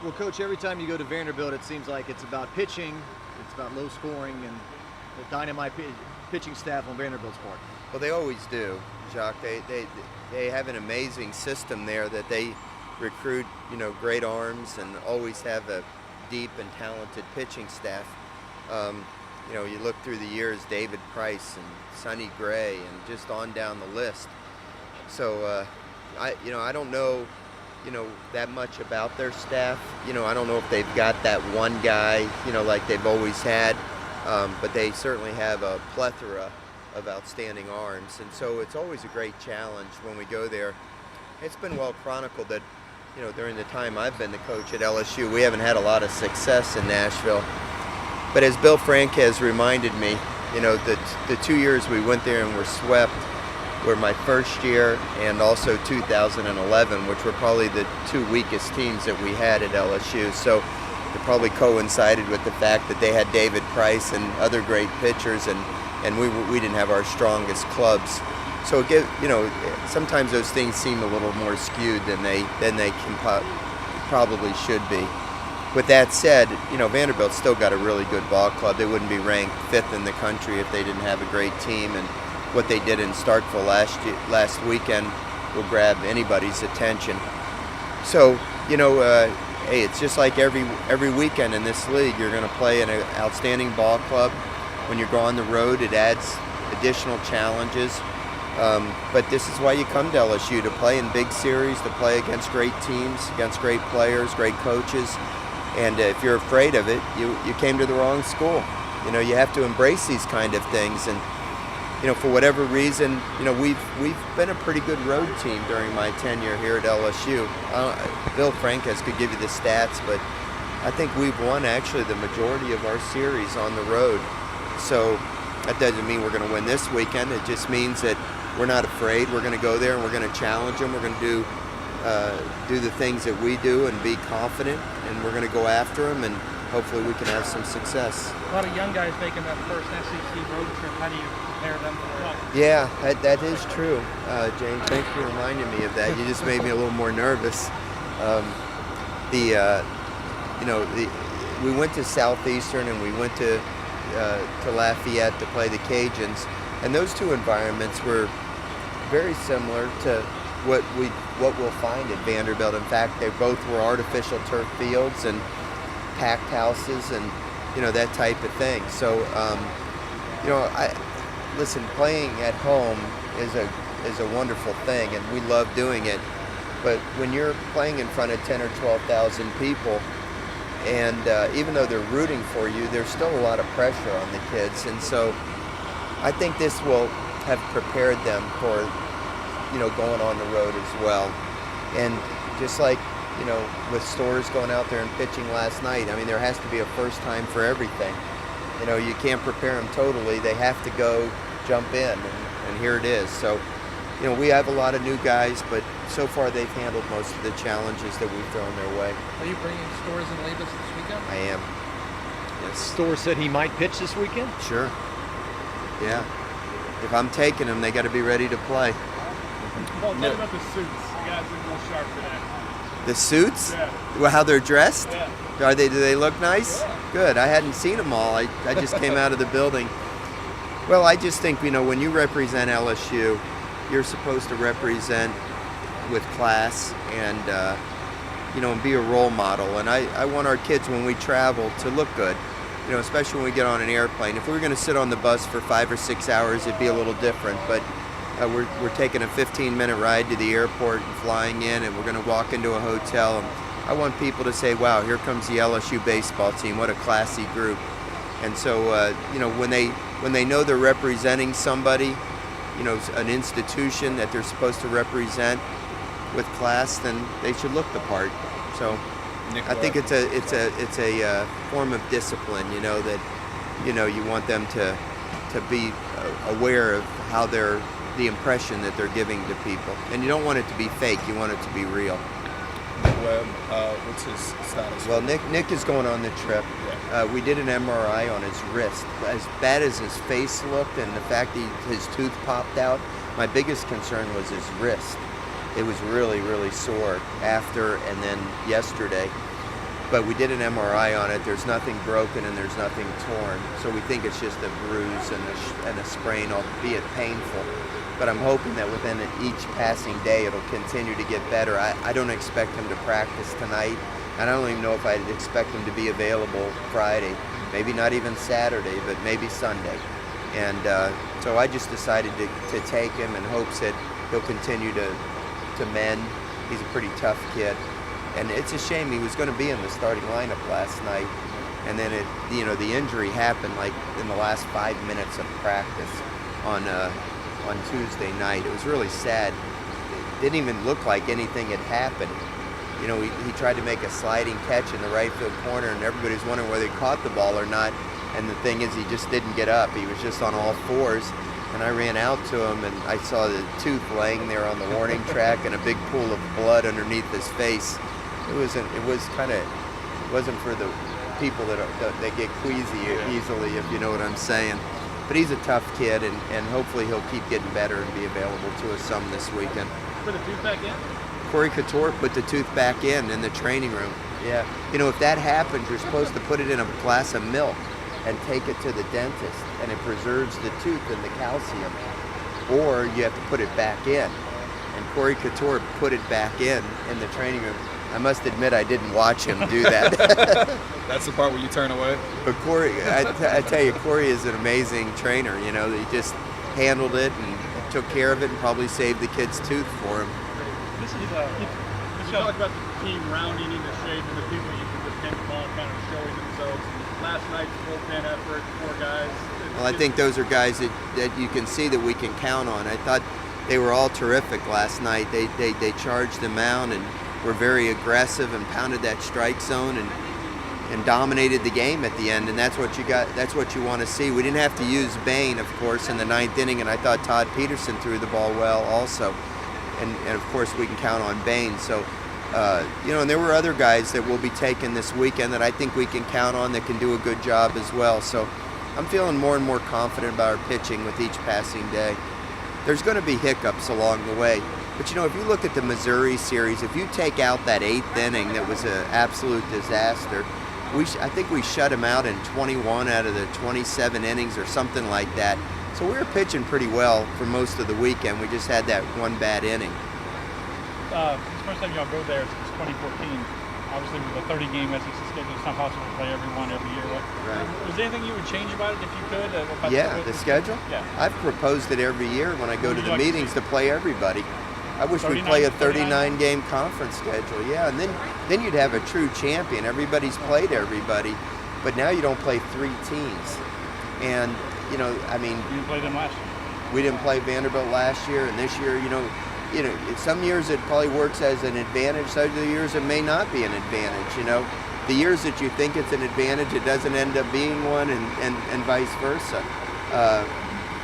Well, Coach, every time you go to Vanderbilt, it seems like it's about pitching, it's about low scoring, and the dynamite pitching staff on Vanderbilt's part. Well, they always do, Jacques. They have an amazing system there that they recruit, great arms and always have a deep and talented pitching staff. You look through the years, David Price and Sonny Gray and just on down the list. So, I don't know, that much about their staff. I don't know if they've got that one guy, like they've always had, but they certainly have a plethora of outstanding arms. And so it's always a great challenge when we go there. It's been well chronicled that, during the time I've been the coach at LSU, we haven't had a lot of success in Nashville. But as Bill Frank has reminded me, the 2 years we went there and were swept were my first year and also 2011, which were probably the two weakest teams that we had at LSU. So it probably coincided with the fact that they had David Price and other great pitchers, and we didn't have our strongest clubs. So sometimes those things seem a little more skewed than they probably should be. With that said, Vanderbilt's still got a really good ball club. They wouldn't be ranked 5th in the country if they didn't have a great team, and what they did in Starkville last weekend will grab anybody's attention. So, hey, it's just like every weekend in this league, you're going to play in an outstanding ball club. When you go on the road, it adds additional challenges. But this is why you come to LSU, to play in big series, to play against great teams, against great players, great coaches. And if you're afraid of it, you came to the wrong school. You have to embrace these kind of things. And for whatever reason, we've been a pretty good road team during my tenure here at LSU. Bill Franques could give you the stats, but I think we've won actually the majority of our series on the road. So that doesn't mean we're going to win this weekend. It just means that we're not afraid. We're going to go there and we're going to challenge them. We're going to do the things that we do and be confident, and we're going to go after them, and hopefully we can have some success. A lot of young guys making that first SEC road trip. How do you prepare them for that? Yeah, that is true. James, thanks for reminding me of that. You just made me a little more nervous. We went to Southeastern and we went to Lafayette to play the Cajuns, and those two environments were very similar to what we'll find at Vanderbilt. In fact, they both were artificial turf fields and packed houses and that type of thing. So listen, playing at home is a wonderful thing, and we love doing it. But when you're playing in front of 10 or 12,000 people, and even though they're rooting for you, there's still a lot of pressure on the kids. And so I think this will have prepared them for going on the road as well. And just like with Stores going out there and pitching last night, I mean, there has to be a first time for everything. You can't prepare them totally. They have to go jump in, and here it is. So, we have a lot of new guys, but so far they've handled most of the challenges that we've thrown their way. Are you bringing Stores and Labus this weekend? I am. Yes. Stores said he might pitch this weekend? Sure. Yeah. If I'm taking them, they got to be ready to play. Well, talk about the suits. You guys are real sharp for that. The suits? Yeah. Well, how they're dressed? Yeah. Do they look nice? Yeah. Good. I hadn't seen them all. I just came out of the building. Well, I just think, when you represent LSU, you're supposed to represent with class and, and be a role model. And I want our kids, when we travel, to look good, especially when we get on an airplane. If we were going to sit on the bus for 5 or 6 hours, it'd be a little different. But we're taking a 15-minute ride to the airport and flying in, and we're going to walk into a hotel. And I want people to say, wow, here comes the LSU baseball team. What a classy group. And so, when they know they're representing somebody, an institution that they're supposed to represent with class, then they should look the part. So I think it's a form of discipline, that you want them to be aware of how the impression that they're giving to people, and you don't want it to be fake. You want it to be real. Webb, what's his status? Well, Nick is going on the trip. Yeah. We did an MRI on his wrist. As bad as his face looked and the fact that his tooth popped out, my biggest concern was his wrist. It was really, really sore after and then yesterday. but we did an MRI on it. There's nothing broken and there's nothing torn. So we think it's just a bruise and a sprain, albeit painful. But I'm hoping that within each passing day it'll continue to get better. I don't expect him to practice tonight, and I don't even know if I'd expect him to be available Friday. Maybe not even Saturday, but maybe Sunday. And so I just decided to take him in hopes that he'll continue to mend. He's a pretty tough kid. And it's a shame he was going to be in the starting lineup last night. And then the injury happened like in the last 5 minutes of practice on Tuesday night. It was really sad. It didn't even look like anything had happened. He tried to make a sliding catch in the right field corner, and everybody's wondering whether he caught the ball or not. And the thing is, he just didn't get up. He was just on all fours. And I ran out to him, and I saw the tooth laying there on the warning track and a big pool of blood underneath his face. It wasn't for the people that get queasy easily, if you know what I'm saying. But he's a tough kid, and hopefully he'll keep getting better and be available to us some this weekend. Put the tooth back in? Corey Couture put the tooth back in the training room. Yeah. If that happens, you're supposed to put it in a glass of milk and take it to the dentist, and it preserves the tooth and the calcium. Or you have to put it back in. And Corey Couture put it back in the training room. I must admit I didn't watch him do that. That's the part where you turn away? But Corey, I tell you, Corey is an amazing trainer. He just handled it and took care of it and probably saved the kid's tooth for him. This is you talk about the team rounding into shape and the people you can depend upon kind of showing themselves. Last night's bullpen effort, 4 guys. Well, I think those are guys that you can see that we can count on. I thought they were all terrific last night. They charged the mound and were very aggressive and pounded that strike zone and dominated the game at the end. And that's what you got. That's what you want to see. We didn't have to use Bain, of course, in the 9th inning, and I thought Todd Peterson threw the ball well also. And of course we can count on Bain. So. And there were other guys that will be taken this weekend that I think we can count on that can do a good job as well. So I'm feeling more and more confident about our pitching with each passing day. There's going to be hiccups along the way. But, if you look at the Missouri series, if you take out that 8th inning that was an absolute disaster, I think we shut them out in 21 out of the 27 innings or something like that. So we were pitching pretty well for most of the weekend. We just had that one bad inning. It's the first time y'all go there since 2014. Obviously, with a 30-game SEC schedule, it's not possible to play everyone every year. Right. Was there anything you would change about it if you could? The schedule? Yeah. I've proposed it every year when I go to the meetings to play everybody. I wish we'd play a 39-game conference schedule. Yeah, and then you'd have a true champion. Everybody's played everybody, but now you don't play 3 teams. And, You didn't play them last year. We didn't play Vanderbilt last year, and this year, some years it probably works as an advantage. Some other years it may not be an advantage. The years that you think it's an advantage, it doesn't end up being one, and vice versa.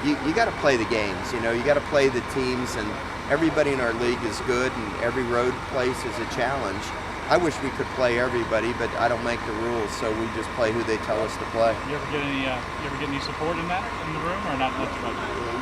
You got to play the games. You got to play the teams, and everybody in our league is good, and every road place is a challenge. I wish we could play everybody, but I don't make the rules, so we just play who they tell us to play. You ever get any support in the room, or not much?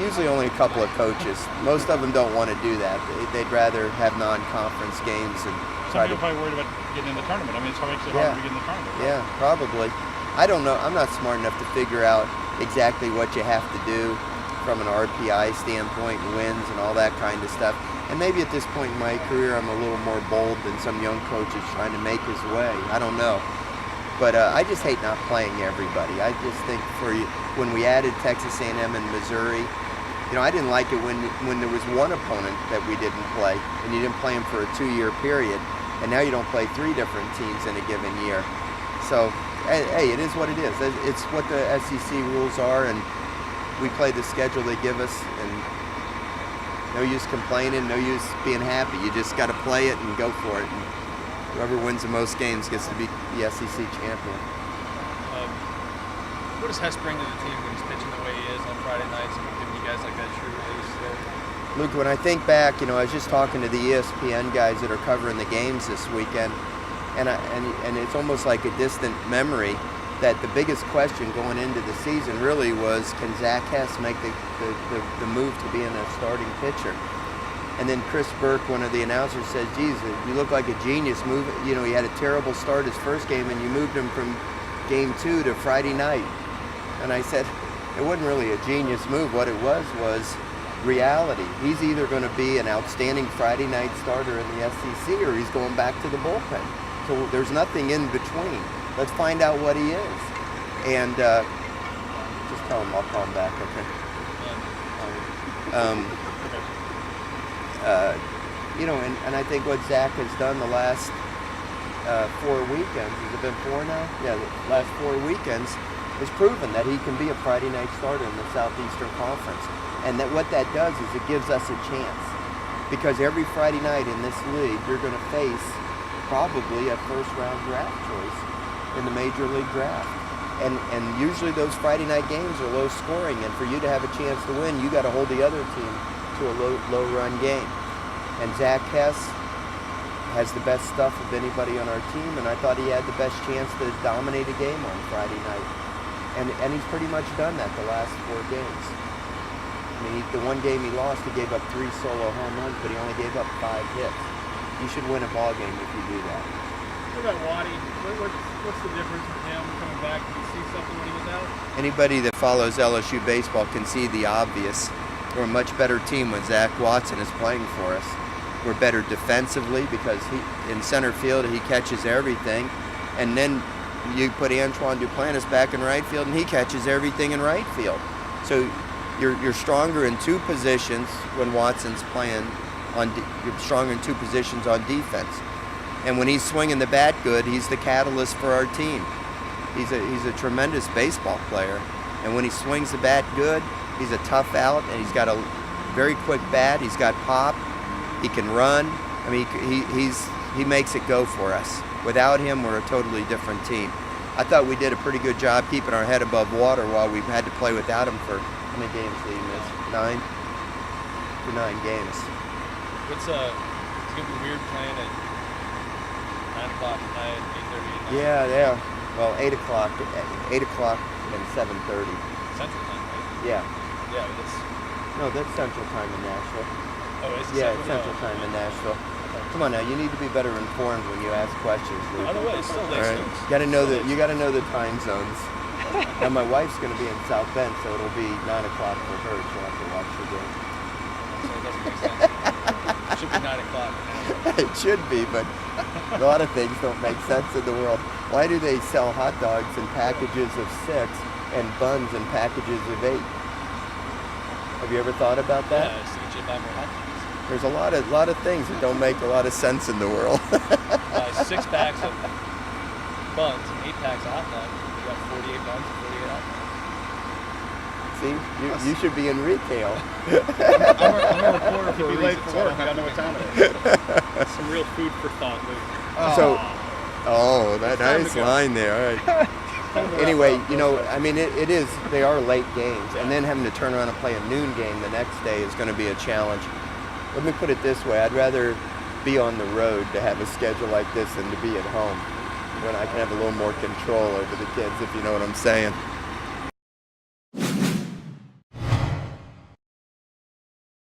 Usually only a couple of coaches. Most of them don't want to do that. They'd rather have non-conference games and Some people are probably worried about getting in the tournament. It's what makes it harder to get in the tournament. Yeah, probably. I don't know. I'm not smart enough to figure out exactly what you have to do from an RPI standpoint, wins and all that kind of stuff. And maybe at this point in my career, I'm a little more bold than some young coaches trying to make his way. I don't know. But I just hate not playing everybody. I just think when we added Texas A&M and Missouri, I didn't like it when there was one opponent that we didn't play, and you didn't play them for a 2-year period, and now you don't play 3 different teams in a given year. So, hey, it is what it is. It's what the SEC rules are, and we play the schedule they give us, and no use complaining, no use being happy. You just got to play it and go for it. And whoever wins the most games gets to be the SEC champion. What does Hess bring to the team when he's pitching the way he is on Friday nights and giving you guys like that true release? Luke, when I think back, I was just talking to the ESPN guys that are covering the games this weekend, and it's almost like a distant memory that the biggest question going into the season really was, can Zach Hess make the move to being a starting pitcher? And then Chris Burke, one of the announcers, says, geez, you look like a genius. You know, he had a terrible start his first game, and you moved him from game 2 to Friday night. And I said, it wasn't really a genius move. What it was reality. He's either going to be an outstanding Friday night starter in the SEC, or he's going back to the bullpen. So there's nothing in between. Let's find out what he is. And just tell him I'll call him back, okay? You know, and I think what Zach has done the last 4 weekends, has it been 4 now? Yeah, the last 4 weekends, has proven that he can be a Friday night starter in the Southeastern Conference. And that what that does is it gives us a chance. Because every Friday night in this league, you're going to face probably a first-round draft choice in the Major League Draft. And usually those Friday night games are low scoring, and for you to have a chance to win, you got to hold the other team to a low run game. And Zach Hess has the best stuff of anybody on our team, and I thought he had the best chance to dominate a game on Friday night. And he's pretty much done that the last 4 games. I mean, the one game he lost, he gave up 3 solo home runs, but he only gave up 5 hits. You should win a ball game if you do that. What about Waddy? What's the difference with him coming back? Did you see something when he was out? Anybody that follows LSU baseball can see the obvious. We're a much better team when Zach Watson is playing for us. We're better defensively because in center field he catches everything, and then you put Antoine Duplantis back in right field and he catches everything in right field. So you're stronger in 2 positions when Watson's playing. You're stronger in 2 positions on defense. And when he's swinging the bat good, he's the catalyst for our team. He's a tremendous baseball player. And when he swings the bat good, he's a tough out, and he's got a very quick bat. He's got pop. He can run. I mean, he makes it go for us. Without him, we're a totally different team. I thought we did a pretty good job keeping our head above water while we've had to play without him for, how many games did he miss? 9? For 9 games. It's gonna be weird playing at 9 o'clock at night, 8:30 at night. Yeah. Well, 8 o'clock and 7:30. Central time, right? Yeah. Yeah, but No, that's Central Time in Nashville. it's Yeah, it's Central Time in Nashville. Come on now, you need to be better informed when you ask questions, Luke. By the way, it's still All late. right. You got to know the time zones. Now my wife's going to be in South Bend, so it'll be 9 o'clock for her. She'll have to watch the game. So it doesn't make sense. It should be 9 o'clock. It should be, but a lot of things don't make sense in the world. Why do they sell hot dogs in packages of 6 and buns in packages of 8? Have you ever thought about that? Yeah, it's to get you to buy more hot dogs. There's a lot of things that don't make a lot of sense in the world. Buy 6 packs of buns and 8 packs of hot dogs. You got 48 buns and 48 hot dogs. See, you should be in retail. I'm a reporter for a reason, so I don't have to know what time it is. Some real food for thought, Luke. So, that nice line there. All right. Anyway, you know, I mean, they are late games, and then having to turn around and play a noon game the next day is going to be a challenge. Let me put it this way, I'd rather be on the road to have a schedule like this than to be at home when I can have a little more control over the kids, if you know what I'm saying.